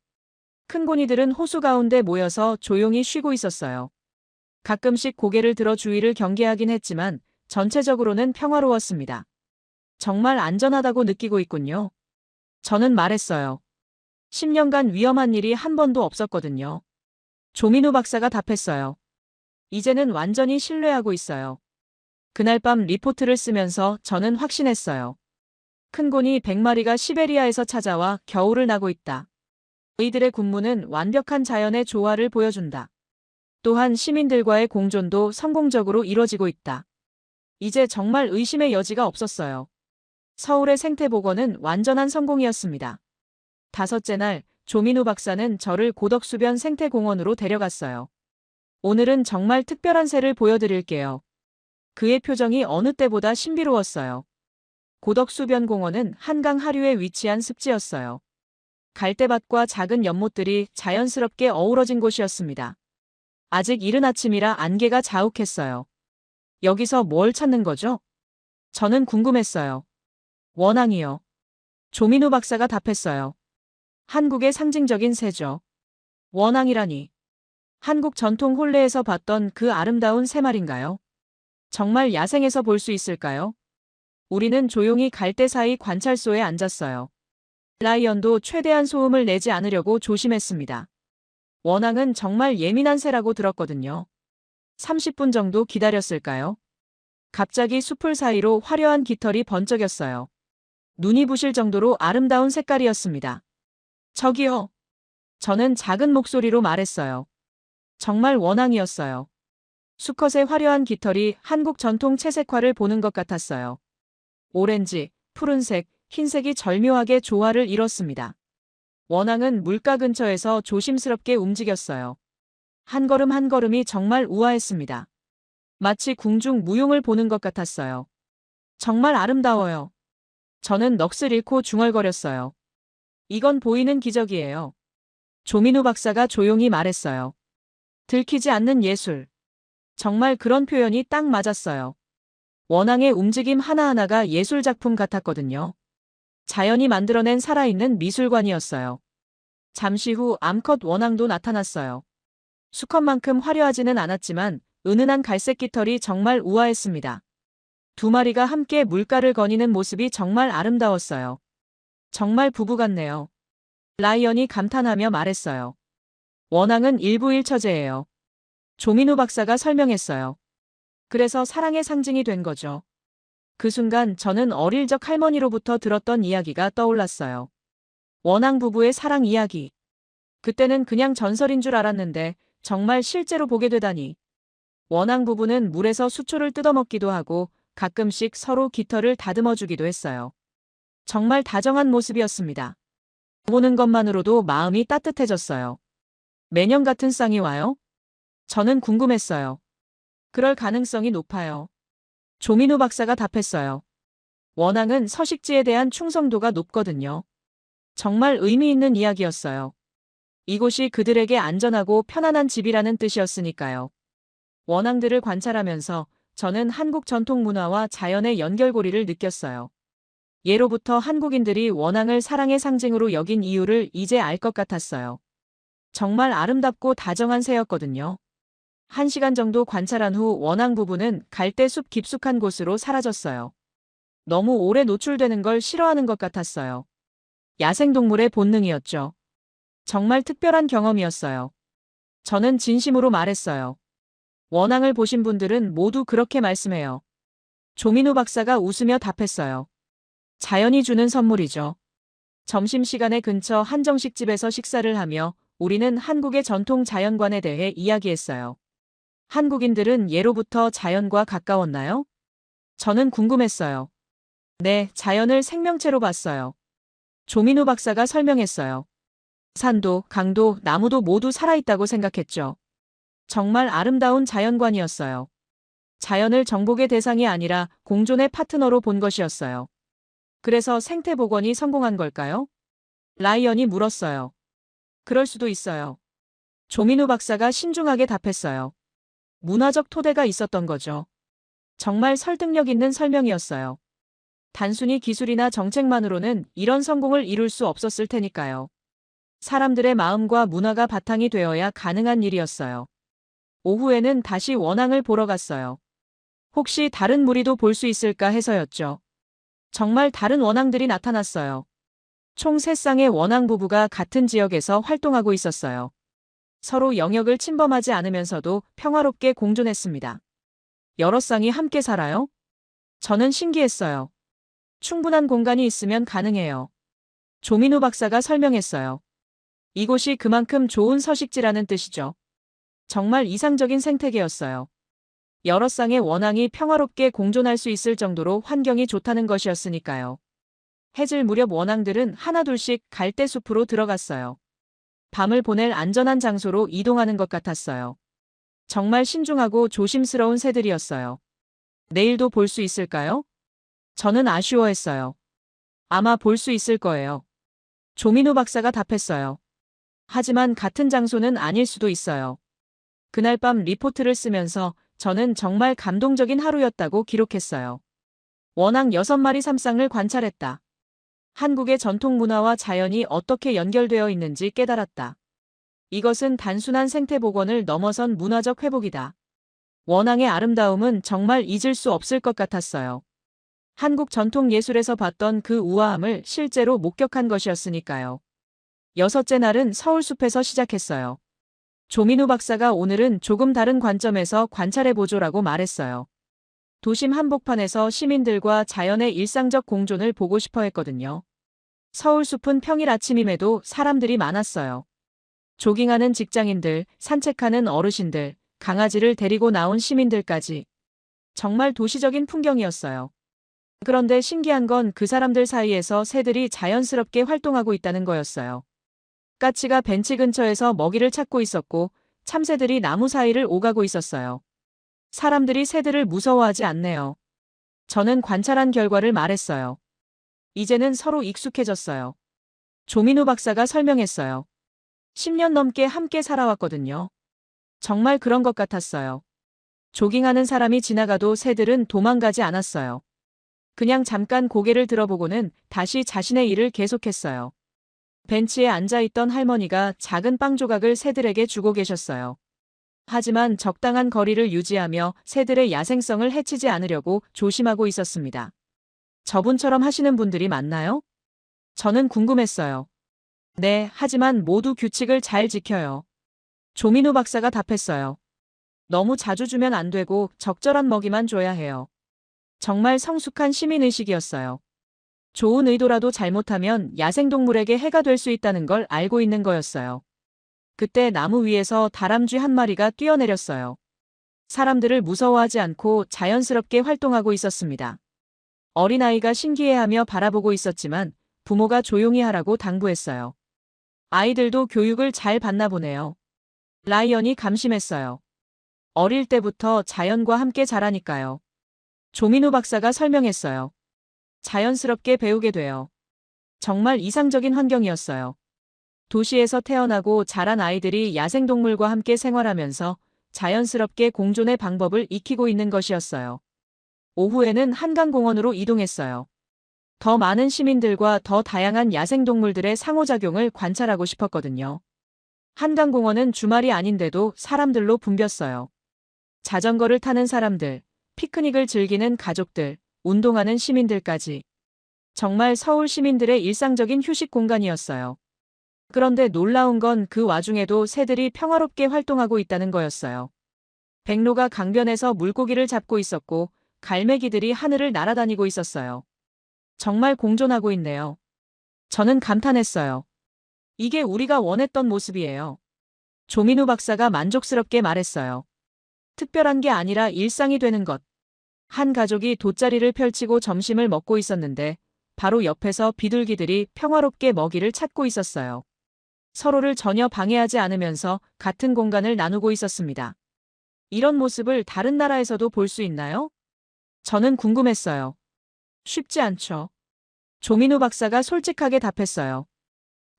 큰 고니들은 호수 가운데 모여서 조용히 쉬고 있었어요. 가끔씩 고개를 들어 주위를 경계하긴 했지만 전체적으로는 평화로웠습니다. 정말 안전하다고 느끼고 있군요. 저는 말했어요. 10년간 위험한 일이 한 번도 없었거든요. 조민우 박사가 답했어요. 이제는 완전히 신뢰하고 있어요. 그날 밤 리포트를 쓰면서 저는 확신했어요. 큰 곤이 100마리가 시베리아에서 찾아와 겨울을 나고 있다. 이들의 군무는 완벽한 자연의 조화를 보여준다. 또한 시민들과의 공존도 성공적으로 이뤄지고 있다. 이제 정말 의심의 여지가 없었어요. 서울의 생태복원은 완전한 성공이었습니다. 다섯째 날, 조민우 박사는 저를 고덕수변 생태공원으로 데려갔어요. 오늘은 정말 특별한 새를 보여드릴게요. 그의 표정이 어느 때보다 신비로웠어요. 고덕수변 공원은 한강 하류에 위치한 습지였어요. 갈대밭과 작은 연못들이 자연스럽게 어우러진 곳이었습니다. 아직 이른 아침이라 안개가 자욱했어요. 여기서 뭘 찾는 거죠? 저는 궁금했어요. 원앙이요. 조민우 박사가 답했어요. 한국의 상징적인 새죠. 원앙이라니. 한국 전통 혼례에서 봤던 그 아름다운 새 말인가요? 정말 야생에서 볼 수 있을까요? 우리는 조용히 갈대 사이 관찰소에 앉았어요. 라이언도 최대한 소음을 내지 않으려고 조심했습니다. 원앙은 정말 예민한 새라고 들었거든요. 30분 정도 기다렸을까요? 갑자기 숲을 사이로 화려한 깃털이 번쩍였어요. 눈이 부실 정도로 아름다운 색깔이었습니다. 저기요. 저는 작은 목소리로 말했어요. 정말 원앙이었어요. 수컷의 화려한 깃털이 한국 전통 채색화를 보는 것 같았어요. 오렌지, 푸른색, 흰색이 절묘하게 조화를 이뤘습니다. 원앙은 물가 근처에서 조심스럽게 움직였어요. 한 걸음 한 걸음이 정말 우아했습니다. 마치 궁중 무용을 보는 것 같았어요. 정말 아름다워요. 저는 넋을 잃고 중얼거렸어요. 이건 보이는 기적이에요. 조민우 박사가 조용히 말했어요. 들키지 않는 예술. 정말 그런 표현이 딱 맞았어요. 원앙의 움직임 하나하나가 예술작품 같았거든요. 자연이 만들어낸 살아있는 미술관이었어요. 잠시 후 암컷 원앙도 나타났어요. 수컷만큼 화려하지는 않았지만 은은한 갈색 깃털이 정말 우아했습니다. 두 마리가 함께 물가를 거니는 모습이 정말 아름다웠어요. 정말 부부 같네요. 라이언이 감탄하며 말했어요. 원앙은 일부일처제예요. 조민우 박사가 설명했어요. 그래서 사랑의 상징이 된 거죠. 그 순간 저는 어릴 적 할머니로부터 들었던 이야기가 떠올랐어요. 원앙 부부의 사랑 이야기. 그때는 그냥 전설인 줄 알았는데 정말 실제로 보게 되다니. 원앙 부부는 물에서 수초를 뜯어먹기도 하고 가끔씩 서로 깃털을 다듬어 주기도 했어요. 정말 다정한 모습이었습니다. 보는 것만으로도 마음이 따뜻해졌어요. 매년 같은 쌍이 와요? 저는 궁금했어요. 그럴 가능성이 높아요. 조민우 박사가 답했어요. 원앙은 서식지에 대한 충성도가 높거든요. 정말 의미 있는 이야기였어요. 이곳이 그들에게 안전하고 편안한 집이라는 뜻이었으니까요. 원앙들을 관찰하면서 저는 한국 전통 문화와 자연의 연결고리를 느꼈어요. 예로부터 한국인들이 원앙을 사랑의 상징으로 여긴 이유를 이제 알 것 같았어요. 정말 아름답고 다정한 새였거든요. 1시간 정도 관찰한 후 원앙 부부는 갈대숲 깊숙한 곳으로 사라졌어요. 너무 오래 노출되는 걸 싫어하는 것 같았어요. 야생동물의 본능이었죠. 정말 특별한 경험이었어요. 저는 진심으로 말했어요. 원앙을 보신 분들은 모두 그렇게 말씀해요. 조민우 박사가 웃으며 답했어요. 자연이 주는 선물이죠. 점심시간에 근처 한정식집에서 식사를 하며 우리는 한국의 전통 자연관에 대해 이야기했어요. 한국인들은 예로부터 자연과 가까웠나요? 저는 궁금했어요. 네, 자연을 생명체로 봤어요. 조민우 박사가 설명했어요. 산도, 강도, 나무도 모두 살아있다고 생각했죠. 정말 아름다운 자연관이었어요. 자연을 정복의 대상이 아니라 공존의 파트너로 본 것이었어요. 그래서 생태복원이 성공한 걸까요? 라이언이 물었어요. 그럴 수도 있어요. 조민우 박사가 신중하게 답했어요. 문화적 토대가 있었던 거죠. 정말 설득력 있는 설명이었어요. 단순히 기술이나 정책만으로는 이런 성공을 이룰 수 없었을 테니까요. 사람들의 마음과 문화가 바탕이 되어야 가능한 일이었어요. 오후에는 다시 원앙을 보러 갔어요. 혹시 다른 무리도 볼 수 있을까 해서였죠. 정말 다른 원앙들이 나타났어요. 총 3쌍의 원앙 부부가 같은 지역에서 활동하고 있었어요. 서로 영역을 침범하지 않으면서도 평화롭게 공존했습니다. 여러 쌍이 함께 살아요? 저는 신기했어요. 충분한 공간이 있으면 가능해요. 조민우 박사가 설명했어요. 이곳이 그만큼 좋은 서식지라는 뜻이죠. 정말 이상적인 생태계였어요. 여러 쌍의 원앙이 평화롭게 공존할 수 있을 정도로 환경이 좋다는 것이었으니까요. 해질 무렵 원앙들은 하나둘씩 갈대숲으로 들어갔어요. 밤을 보낼 안전한 장소로 이동하는 것 같았어요. 정말 신중하고 조심스러운 새들이었어요. 내일도 볼 수 있을까요? 저는 아쉬워했어요. 아마 볼 수 있을 거예요. 조민우 박사가 답했어요. 하지만 같은 장소는 아닐 수도 있어요. 그날 밤 리포트를 쓰면서 저는 정말 감동적인 하루였다고 기록했어요. 원앙 6마리 삼쌍을 관찰했다. 한국의 전통 문화와 자연이 어떻게 연결되어 있는지 깨달았다. 이것은 단순한 생태 복원을 넘어선 문화적 회복이다. 원앙의 아름다움은 정말 잊을 수 없을 것 같았어요. 한국 전통 예술에서 봤던 그 우아함을 실제로 목격한 것이었으니까요. 6째 날은 서울숲에서 시작했어요. 조민우 박사가 오늘은 조금 다른 관점에서 관찰해보죠라고 말했어요. 도심 한복판에서 시민들과 자연의 일상적 공존을 보고 싶어 했거든요. 서울숲은 평일 아침임에도 사람들이 많았어요. 조깅하는 직장인들, 산책하는 어르신들, 강아지를 데리고 나온 시민들까지. 정말 도시적인 풍경이었어요. 그런데 신기한 건 그 사람들 사이에서 새들이 자연스럽게 활동하고 있다는 거였어요. 까치가 벤치 근처에서 먹이를 찾고 있었고 참새들이 나무 사이를 오가고 있었어요. 사람들이 새들을 무서워하지 않네요. 저는 관찰한 결과를 말했어요. 이제는 서로 익숙해졌어요. 조민우 박사가 설명했어요. 10년 넘게 함께 살아왔거든요. 정말 그런 것 같았어요. 조깅하는 사람이 지나가도 새들은 도망가지 않았어요. 그냥 잠깐 고개를 들어보고는 다시 자신의 일을 계속했어요. 벤치에 앉아있던 할머니가 작은 빵 조각을 새들에게 주고 계셨어요. 하지만 적당한 거리를 유지하며 새들의 야생성을 해치지 않으려고 조심하고 있었습니다. 저분처럼 하시는 분들이 많나요? 저는 궁금했어요. 네, 하지만 모두 규칙을 잘 지켜요. 조민우 박사가 답했어요. 너무 자주 주면 안 되고 적절한 먹이만 줘야 해요. 정말 성숙한 시민의식이었어요. 좋은 의도라도 잘못하면 야생동물에게 해가 될 수 있다는 걸 알고 있는 거였어요. 그때 나무 위에서 다람쥐 한 마리가 뛰어내렸어요. 사람들을 무서워하지 않고 자연스럽게 활동하고 있었습니다. 어린아이가 신기해하며 바라보고 있었지만 부모가 조용히 하라고 당부했어요. 아이들도 교육을 잘 받나 보네요. 라이언이 감심했어요. 어릴 때부터 자연과 함께 자라니까요. 조민우 박사가 설명했어요. 자연스럽게 배우게 돼요. 정말 이상적인 환경이었어요. 도시에서 태어나고 자란 아이들이 야생동물과 함께 생활하면서 자연스럽게 공존의 방법을 익히고 있는 것이었어요. 오후에는 한강공원으로 이동했어요. 더 많은 시민들과 더 다양한 야생동물들의 상호작용을 관찰하고 싶었거든요. 한강공원은 주말이 아닌데도 사람들로 붐볐어요. 자전거를 타는 사람들, 피크닉을 즐기는 가족들, 운동하는 시민들까지. 정말 서울 시민들의 일상적인 휴식 공간이었어요. 그런데 놀라운 건 그 와중에도 새들이 평화롭게 활동하고 있다는 거였어요. 백로가 강변에서 물고기를 잡고 있었고 갈매기들이 하늘을 날아다니고 있었어요. 정말 공존하고 있네요. 저는 감탄했어요. 이게 우리가 원했던 모습이에요. 조민우 박사가 만족스럽게 말했어요. 특별한 게 아니라 일상이 되는 것. 한 가족이 돗자리를 펼치고 점심을 먹고 있었는데 바로 옆에서 비둘기들이 평화롭게 먹이를 찾고 있었어요. 서로를 전혀 방해하지 않으면서 같은 공간을 나누고 있었습니다. 이런 모습을 다른 나라에서도 볼 수 있나요? 저는 궁금했어요. 쉽지 않죠. 조민우 박사가 솔직하게 답했어요.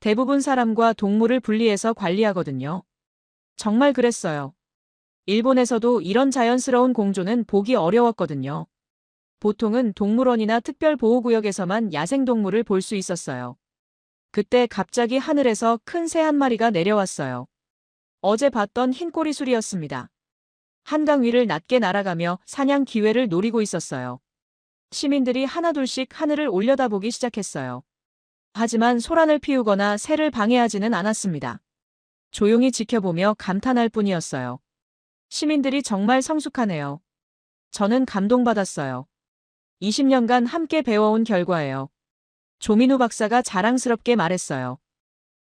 대부분 사람과 동물을 분리해서 관리하거든요. 정말 그랬어요. 일본에서도 이런 자연스러운 공존은 보기 어려웠거든요. 보통은 동물원이나 특별보호구역에서만 야생동물을 볼 수 있었어요. 그때 갑자기 하늘에서 큰 새 한 마리가 내려왔어요. 어제 봤던 흰꼬리술이었습니다. 한강 위를 낮게 날아가며 사냥 기회를 노리고 있었어요. 시민들이 하나둘씩 하늘을 올려다보기 시작했어요. 하지만 소란을 피우거나 새를 방해하지는 않았습니다. 조용히 지켜보며 감탄할 뿐이었어요. 시민들이 정말 성숙하네요. 저는 감동받았어요. 20년간 함께 배워온 결과예요. 조민우 박사가 자랑스럽게 말했어요.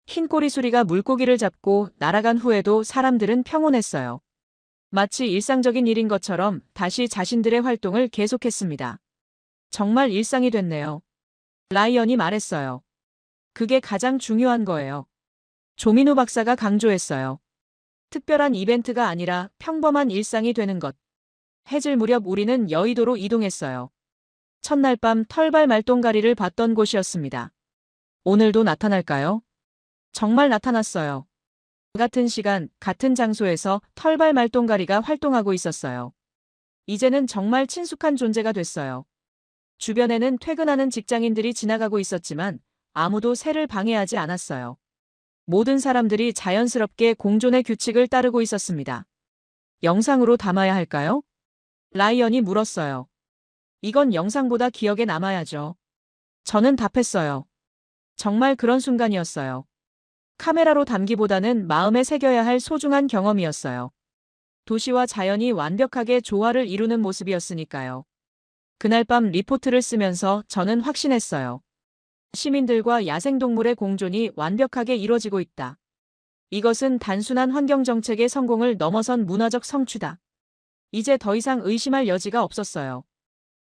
흰 꼬리수리가 물고기를 잡고 날아간 후에도 사람들은 평온했어요. 마치 일상적인 일인 것처럼 다시 자신들의 활동을 계속했습니다. 정말 일상이 됐네요. 라이언이 말했어요. 그게 가장 중요한 거예요. 조민우 박사가 강조했어요. 특별한 이벤트가 아니라 평범한 일상이 되는 것. 해질 무렵 우리는 여의도로 이동했어요. 첫날 밤 털발 말똥가리를 봤던 곳이었습니다. 오늘도 나타날까요? 정말 나타났어요. 같은 시간, 같은 장소에서 털발 말똥가리가 활동하고 있었어요. 이제는 정말 친숙한 존재가 됐어요. 주변에는 퇴근하는 직장인들이 지나가고 있었지만 아무도 새를 방해하지 않았어요. 모든 사람들이 자연스럽게 공존의 규칙을 따르고 있었습니다. 영상으로 담아야 할까요? 라이언이 물었어요. 이건 영상보다 기억에 남아야죠. 저는 답했어요. 정말 그런 순간이었어요. 카메라로 담기보다는 마음에 새겨야 할 소중한 경험이었어요. 도시와 자연이 완벽하게 조화를 이루는 모습이었으니까요. 그날 밤 리포트를 쓰면서 저는 확신했어요. 시민들과 야생동물의 공존이 완벽하게 이루어지고 있다. 이것은 단순한 환경정책의 성공을 넘어선 문화적 성취다. 이제 더 이상 의심할 여지가 없었어요.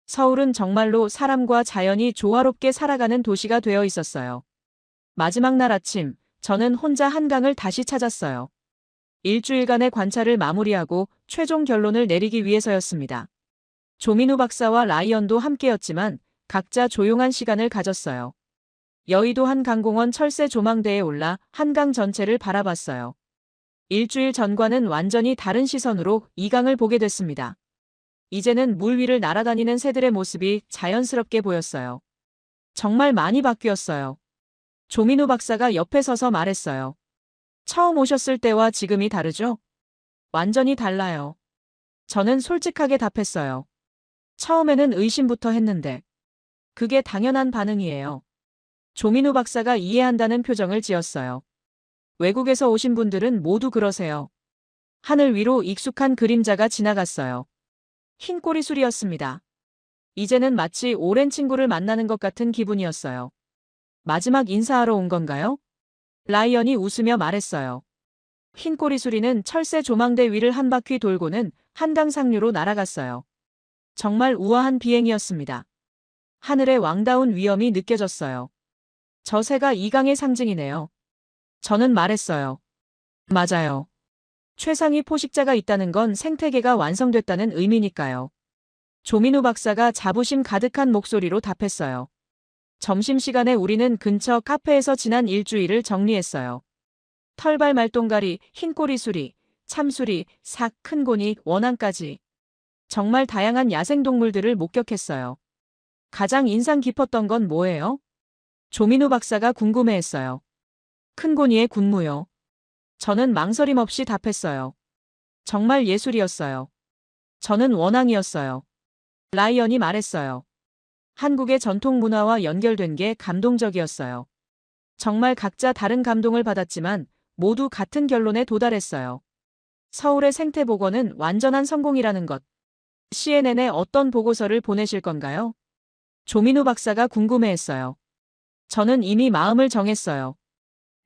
서울은 정말로 사람과 자연이 조화롭게 살아가는 도시가 되어 있었어요. 마지막 날 아침, 저는 혼자 한강을 다시 찾았어요. 일주일간의 관찰을 마무리하고 최종 결론을 내리기 위해서였습니다. 조민우 박사와 라이언도 함께였지만 각자 조용한 시간을 가졌어요. 여의도 한강공원 철새 조망대에 올라 한강 전체를 바라봤어요. 일주일 전과는 완전히 다른 시선으로 이 강을 보게 됐습니다. 이제는 물 위를 날아다니는 새들의 모습이 자연스럽게 보였어요. 정말 많이 바뀌었어요. 조민우 박사가 옆에 서서 말했어요. 처음 오셨을 때와 지금이 다르죠? 완전히 달라요. 저는 솔직하게 답했어요. 처음에는 의심부터 했는데. 그게 당연한 반응이에요. 조민우 박사가 이해한다는 표정을 지었어요. 외국에서 오신 분들은 모두 그러세요. 하늘 위로 익숙한 그림자가 지나갔어요. 흰 꼬리술이었습니다. 이제는 마치 오랜 친구를 만나는 것 같은 기분이었어요. 마지막 인사하러 온 건가요? 라이언이 웃으며 말했어요. 흰 꼬리수리는 철새 조망대 위를 한 바퀴 돌고는 한강 상류로 날아갔어요. 정말 우아한 비행이었습니다. 하늘의 왕다운 위엄이 느껴졌어요. 저 새가 이 강의 상징이네요. 저는 말했어요. 맞아요. 최상위 포식자가 있다는 건 생태계가 완성됐다는 의미니까요. 조민우 박사가 자부심 가득한 목소리로 답했어요. 점심시간에 우리는 근처 카페에서 지난 일주일을 정리했어요. 털발 말똥가리, 흰꼬리수리, 참수리, 삭, 큰고니, 원앙까지. 정말 다양한 야생동물들을 목격했어요. 가장 인상 깊었던 건 뭐예요? 조민우 박사가 궁금해했어요. 큰고니의 군무요. 저는 망설임 없이 답했어요. 정말 예술이었어요. 저는 원앙이었어요. 라이언이 말했어요. 한국의 전통 문화와 연결된 게 감동적이었어요. 정말 각자 다른 감동을 받았지만 모두 같은 결론에 도달했어요. 서울의 생태복원은 완전한 성공이라는 것. CNN에 어떤 보고서를 보내실 건가요? 조민우 박사가 궁금해했어요. 저는 이미 마음을 정했어요.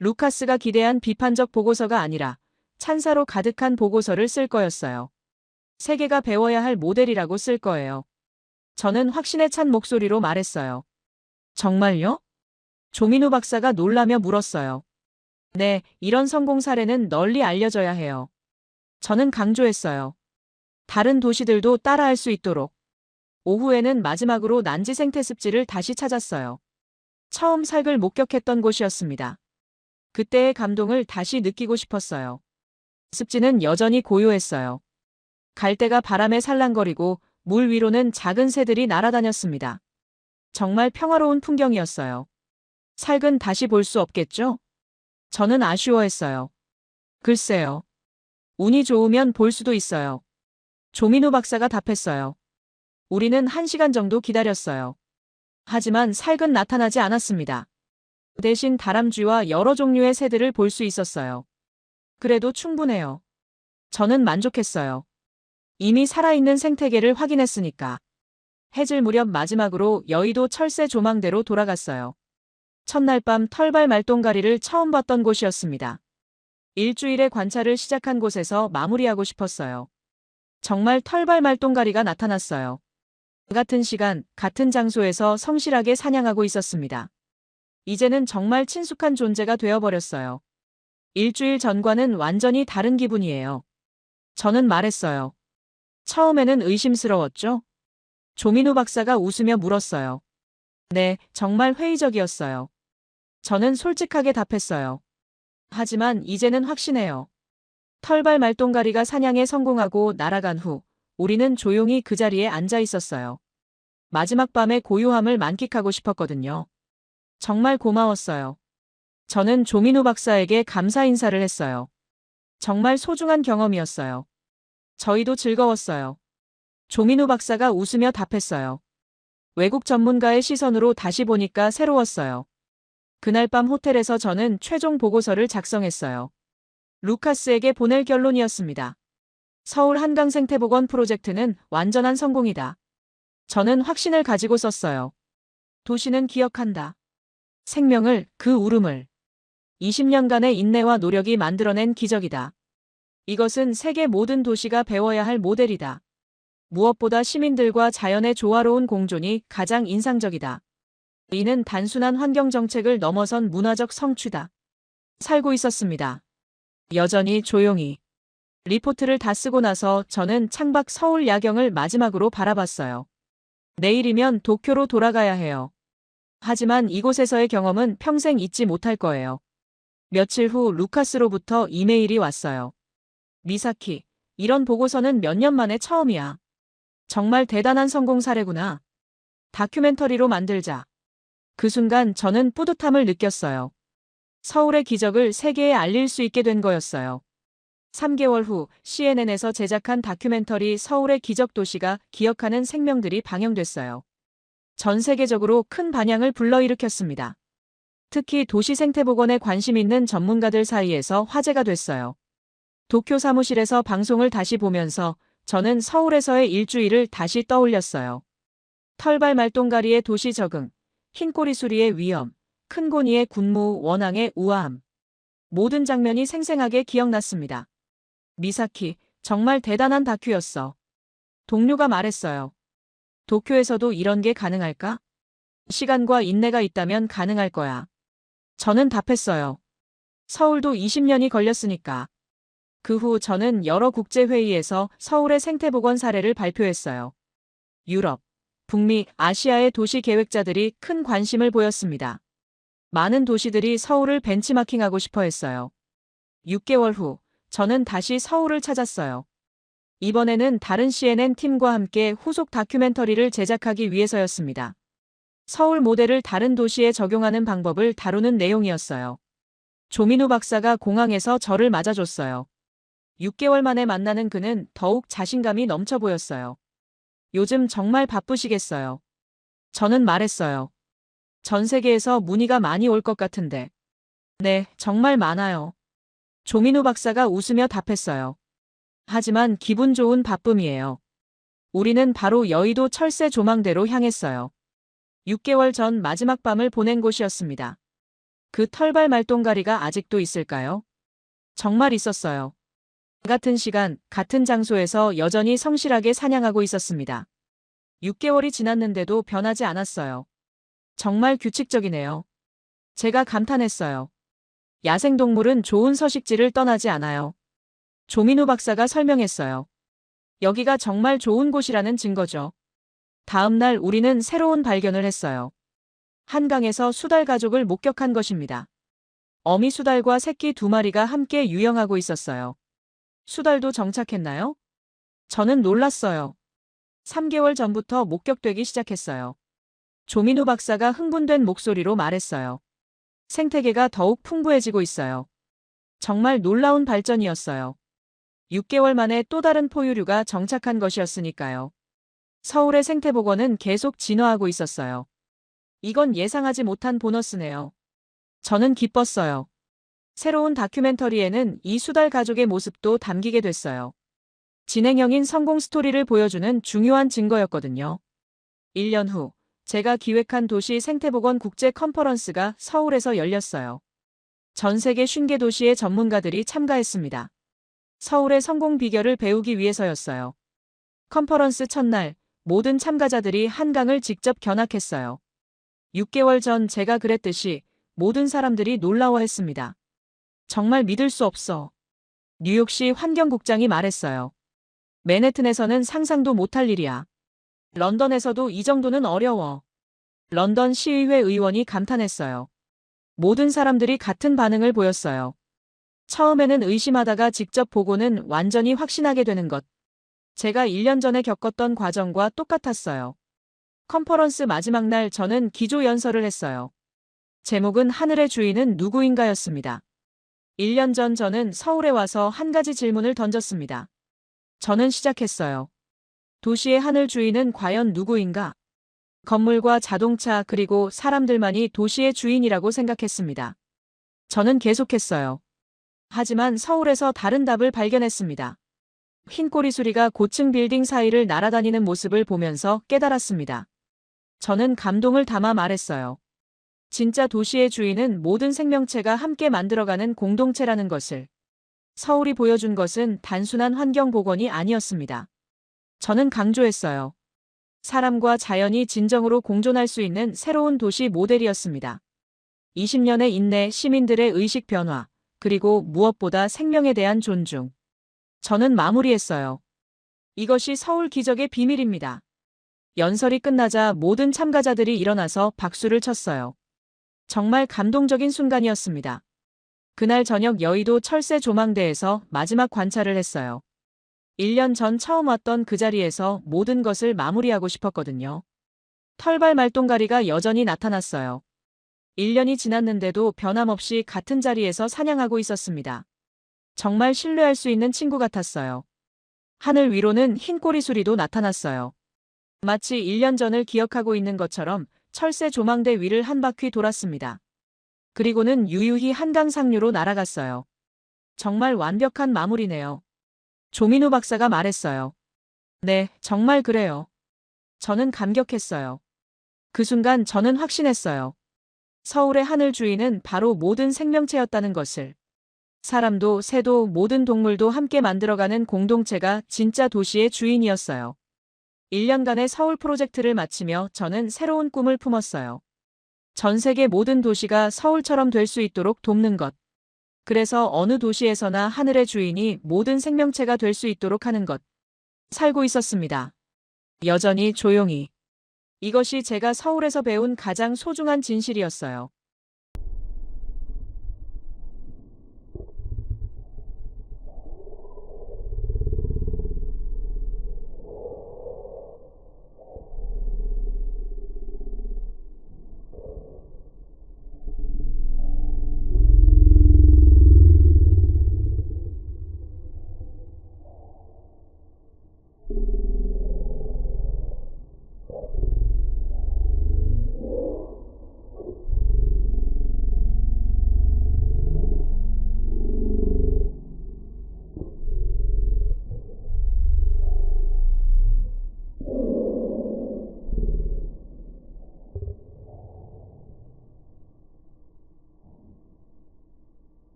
루카스가 기대한 비판적 보고서가 아니라 찬사로 가득한 보고서를 쓸 거였어요. 세계가 배워야 할 모델이라고 쓸 거예요. 저는 확신에 찬 목소리로 말했어요. 정말요? 조민우 박사가 놀라며 물었어요. 네, 이런 성공 사례는 널리 알려져야 해요. 저는 강조했어요. 다른 도시들도 따라할 수 있도록. 오후에는 마지막으로 난지 생태 습지를 다시 찾았어요. 처음 살을 목격했던 곳이었습니다. 그때의 감동을 다시 느끼고 싶었어요. 습지는 여전히 고요했어요. 갈대가 바람에 살랑거리고 물 위로는 작은 새들이 날아다녔습니다. 정말 평화로운 풍경이었어요. 살은 다시 볼 수 없겠죠? 저는 아쉬워했어요. 글쎄요. 운이 좋으면 볼 수도 있어요. 조민우 박사가 답했어요. 우리는 1시간 정도 기다렸어요. 하지만 살균 나타나지 않았습니다. 대신 다람쥐와 여러 종류의 새들을 볼 수 있었어요. 그래도 충분해요. 저는 만족했어요. 이미 살아있는 생태계를 확인했으니까. 해질 무렵 마지막으로 여의도 철새 조망대로 돌아갔어요. 첫날 밤 털발 말똥가리를 처음 봤던 곳이었습니다. 일주일의 관찰을 시작한 곳에서 마무리하고 싶었어요. 정말 털발 말똥가리가 나타났어요. 같은 시간, 같은 장소에서 성실하게 사냥하고 있었습니다. 이제는 정말 친숙한 존재가 되어버렸어요. 일주일 전과는 완전히 다른 기분이에요. 저는 말했어요. 처음에는 의심스러웠죠? 조민우 박사가 웃으며 물었어요. 네, 정말 회의적이었어요. 저는 솔직하게 답했어요. 하지만 이제는 확신해요. 털발 말똥가리가 사냥에 성공하고 날아간 후, 우리는 조용히 그 자리에 앉아 있었어요. 마지막 밤의 고요함을 만끽하고 싶었거든요. 정말 고마웠어요. 저는 조민우 박사에게 감사 인사를 했어요. 정말 소중한 경험이었어요. 저희도 즐거웠어요. 조민우 박사가 웃으며 답했어요. 외국 전문가의 시선으로 다시 보니까 새로웠어요. 그날 밤 호텔에서 저는 최종 보고서를 작성했어요. 루카스에게 보낼 결론이었습니다. 서울 한강생태복원 프로젝트는 완전한 성공이다. 저는 확신을 가지고 썼어요. 도시는 기억한다. 생명을, 그 울음을. 20년간의 인내와 노력이 만들어낸 기적이다. 이것은 세계 모든 도시가 배워야 할 모델이다. 무엇보다 시민들과 자연의 조화로운 공존이 가장 인상적이다. 이는 단순한 환경정책을 넘어선 문화적 성취다. 살고 있었습니다. 여전히 조용히. 리포트를 다 쓰고 나서 저는 창밖 서울 야경을 마지막으로 바라봤어요. 내일이면 도쿄로 돌아가야 해요. 하지만 이곳에서의 경험은 평생 잊지 못할 거예요. 며칠 후 루카스로부터 이메일이 왔어요. 미사키, 이런 보고서는 몇 년 만에 처음이야. 정말 대단한 성공 사례구나. 다큐멘터리로 만들자. 그 순간 저는 뿌듯함을 느꼈어요. 서울의 기적을 세계에 알릴 수 있게 된 거였어요. 3개월 후 CNN에서 제작한 다큐멘터리 서울의 기적 도시가 기억하는 생명들이 방영됐어요. 전 세계적으로 큰 반향을 불러일으켰습니다. 특히 도시 생태복원에 관심 있는 전문가들 사이에서 화제가 됐어요. 도쿄 사무실에서 방송을 다시 보면서 저는 서울에서의 일주일을 다시 떠올렸어요. 털발 말똥가리의 도시 적응, 흰꼬리 수리의 위험, 큰 고니의 군무, 원앙의 우아함. 모든 장면이 생생하게 기억났습니다. 미사키, 정말 대단한 다큐였어. 동료가 말했어요. 도쿄에서도 이런 게 가능할까? 시간과 인내가 있다면 가능할 거야. 저는 답했어요. 서울도 20년이 걸렸으니까. 그 후 저는 여러 국제회의에서 서울의 생태복원 사례를 발표했어요. 유럽, 북미, 아시아의 도시 계획자들이 큰 관심을 보였습니다. 많은 도시들이 서울을 벤치마킹하고 싶어 했어요. 6개월 후, 저는 다시 서울을 찾았어요. 이번에는 다른 CNN 팀과 함께 후속 다큐멘터리를 제작하기 위해서였습니다. 서울 모델을 다른 도시에 적용하는 방법을 다루는 내용이었어요. 조민우 박사가 공항에서 저를 맞아줬어요. 6개월 만에 만나는 그는 더욱 자신감이 넘쳐 보였어요. 요즘 정말 바쁘시겠어요. 저는 말했어요. 전 세계에서 문의가 많이 올 것 같은데. 네, 정말 많아요. 조민우 박사가 웃으며 답했어요. 하지만 기분 좋은 바쁨이에요. 우리는 바로 여의도 철새 조망대로 향했어요. 6개월 전 마지막 밤을 보낸 곳이었습니다. 그 털발 말똥가리가 아직도 있을까요? 정말 있었어요. 같은 시간, 같은 장소에서 여전히 성실하게 사냥하고 있었습니다. 6개월이 지났는데도 변하지 않았어요. 정말 규칙적이네요. 제가 감탄했어요. 야생동물은 좋은 서식지를 떠나지 않아요. 조민우 박사가 설명했어요. 여기가 정말 좋은 곳이라는 증거죠. 다음 날 우리는 새로운 발견을 했어요. 한강에서 수달 가족을 목격한 것입니다. 어미 수달과 새끼 2마리가 함께 유영하고 있었어요. 수달도 정착했나요? 저는 놀랐어요. 3개월 전부터 목격되기 시작했어요. 조민우 박사가 흥분된 목소리로 말했어요. 생태계가 더욱 풍부해지고 있어요. 정말 놀라운 발전이었어요. 6개월 만에 또 다른 포유류가 정착한 것이었으니까요. 서울의 생태복원은 계속 진화하고 있었어요. 이건 예상하지 못한 보너스네요. 저는 기뻤어요. 새로운 다큐멘터리에는 이 수달 가족의 모습도 담기게 됐어요. 진행형인 성공 스토리를 보여주는 중요한 증거였거든요. 1년 후, 제가 기획한 도시 생태복원 국제 컨퍼런스가 서울에서 열렸어요. 전 세계 50개 도시의 전문가들이 참가했습니다. 서울의 성공 비결을 배우기 위해서였어요. 컨퍼런스 첫날, 모든 참가자들이 한강을 직접 견학했어요. 6개월 전 제가 그랬듯이 모든 사람들이 놀라워했습니다. 정말 믿을 수 없어. 뉴욕시 환경국장이 말했어요. 맨해튼에서는 상상도 못할 일이야. 런던에서도 이 정도는 어려워. 런던 시의회 의원이 감탄했어요. 모든 사람들이 같은 반응을 보였어요. 처음에는 의심하다가 직접 보고는 완전히 확신하게 되는 것. 제가 1년 전에 겪었던 과정과 똑같았어요. 컨퍼런스 마지막 날 저는 기조연설을 했어요. 제목은 하늘의 주인은 누구인가였습니다. 1년 전 저는 서울에 와서 한 가지 질문을 던졌습니다. 저는 시작했어요. 도시의 하늘 주인은 과연 누구인가? 건물과 자동차 그리고 사람들만이 도시의 주인이라고 생각했습니다. 저는 계속했어요. 하지만 서울에서 다른 답을 발견했습니다. 흰 꼬리수리가 고층 빌딩 사이를 날아다니는 모습을 보면서 깨달았습니다. 저는 감동을 담아 말했어요. 진짜 도시의 주인은 모든 생명체가 함께 만들어가는 공동체라는 것을. 서울이 보여준 것은 단순한 환경 복원이 아니었습니다. 저는 강조했어요. 사람과 자연이 진정으로 공존할 수 있는 새로운 도시 모델이었습니다. 20년의 인내, 시민들의 의식 변화, 그리고 무엇보다 생명에 대한 존중. 저는 마무리했어요. 이것이 서울 기적의 비밀입니다. 연설이 끝나자 모든 참가자들이 일어나서 박수를 쳤어요. 정말 감동적인 순간이었습니다. 그날 저녁 여의도 철새 조망대에서 마지막 관찰을 했어요. 1년 전 처음 왔던 그 자리에서 모든 것을 마무리하고 싶었거든요. 털발 말똥가리가 여전히 나타났어요. 1년이 지났는데도 변함없이 같은 자리에서 사냥하고 있었습니다. 정말 신뢰할 수 있는 친구 같았어요. 하늘 위로는 흰 꼬리수리도 나타났어요. 마치 1년 전을 기억하고 있는 것처럼 철새 조망대 위를 한 바퀴 돌았습니다. 그리고는 유유히 한강 상류로 날아갔어요. 정말 완벽한 마무리네요. 조민우 박사가 말했어요. 네, 정말 그래요. 저는 감격했어요. 그 순간 저는 확신했어요. 서울의 하늘 주인은 바로 모든 생명체였다는 것을. 사람도 새도 모든 동물도 함께 만들어가는 공동체가 진짜 도시의 주인이었어요. 1년간의 서울 프로젝트를 마치며 저는 새로운 꿈을 품었어요. 전 세계 모든 도시가 서울처럼 될 수 있도록 돕는 것. 그래서 어느 도시에서나 하늘의 주인이 모든 생명체가 될 수 있도록 하는 것. 살고 있었습니다. 여전히 조용히. 이것이 제가 서울에서 배운 가장 소중한 진실이었어요.